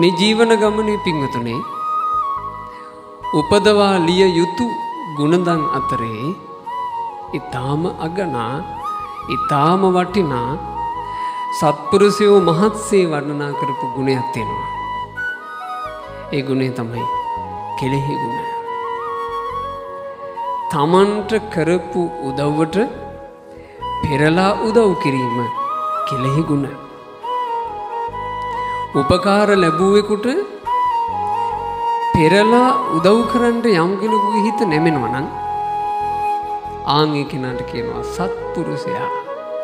මේ ජීවන ගමනේ පිංගතුනේ උපදවා ලිය යුතු ගුණදන් අතරේ ඊටාම අගනා ඊටාම වටිනා සත්පුරුෂයෝ මහත්සේ වර්ණනා කරපු ගුණයක් තියෙනවා. ඒ ගුණය තමයි කෙලෙහි ගුණ. තමන්ට කරපු උදව්වට පෙරලා උදව් කිරීම කෙලෙහි ගුණ. උපකාර ලැබුවෙකුට පෙරලා උදව් කරන්න යම් කෙනෙකුගේ හිත නැමෙනවා නම් ආන් ඒ කෙනාට කියනවා සත්පුරුෂයා.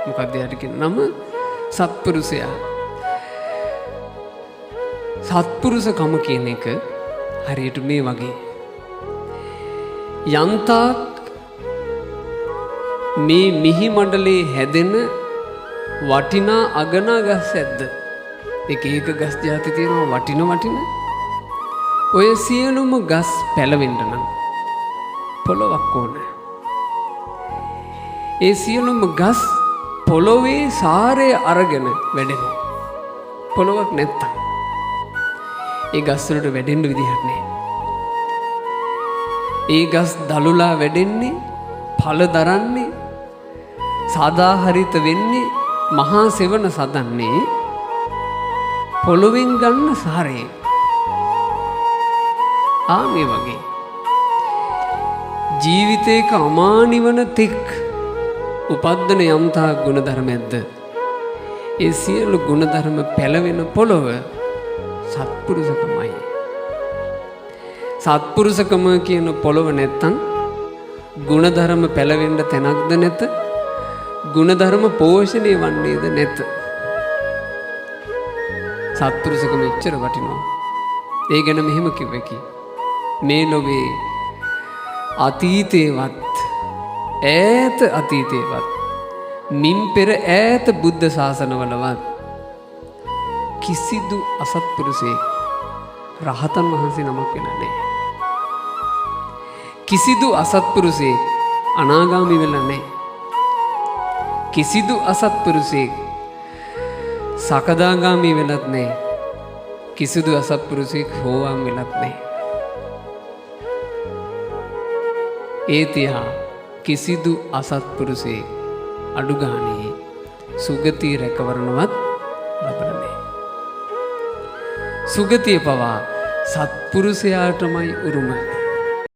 මොකක්ද යාට කියන නම? සත්පුරුෂයා. සත්පුරුෂකම කියන එක හරියට මේ වගේ. යන්තාක් මේ මිහි මණ්ඩලේ හැදෙන වටිනා අගනා ගස් ඇද්ද? එක ගස් ಜಾති තියෙනවා වටින. ඔය සියලුම ගස් පැලවෙන්න නම් පොළොවක් ඕන. ඒ සියලුම ගස් පොළොවේ සාරය අරගෙන වැඩෙනවා. පොළොවක් නැත්තම් ඒ ගස් වලට වැඩෙන්න විදිහක් නැහැ. ඒ ගස් දලුලා වැඩෙන්නේ, ඵල දරන්නේ, සදාහරිත වෙන්නේ, මහා සෙවණ සදන්නේ පොළොවෙන් ගන්න සාරයෙන්. මේ වගේ ජීවිතේක අමා නිවන තෙක් උපද්දන යම්තා ගුණධර්මයක්ද ඒ සියලු ගුණධර්ම පැලවෙන පොළොව සත්පුරුෂකමයි. සත්පුරුෂකම කියන පොළොව නැත්තම් ගුණධර්ම පැලවෙන්න තැනක්ද නැත? ගුණධර්ම පෝෂණය වන්නේද නැත? සත්පුරුෂකම එච්චර වටිනවා. ඒ ගැන මෙහෙම කිව්වෙකි. මේ ලොවේ අතීතේවත් ඈත අතීතේවත් මින් පෙර ඈත බුද්ධ ශාසනවලවත් කිසිදු අසත්පුරුෂයෙක් රහතන් වහන්සේ නමක් වෙලා නැහැ. කිසිදු අසත්පුරුෂයෙක් අනාගාමී වෙලා නැහැ. කිසිදු අසත්පුරුෂයෙක් සකදාගාමී වෙලත් නැහැ. කිසිදු අසත්පුරුෂයෙක් හෝවාන් වෙලත් නැහැ. ඒ තියා කිසිදු අසත්පුරුෂයෙක් අඩු ගානේ සුගතිය රැකවරණවත් ලබලා නැහැ. සුගතිය පවා සත්පුරුෂයාටමයි උරුම.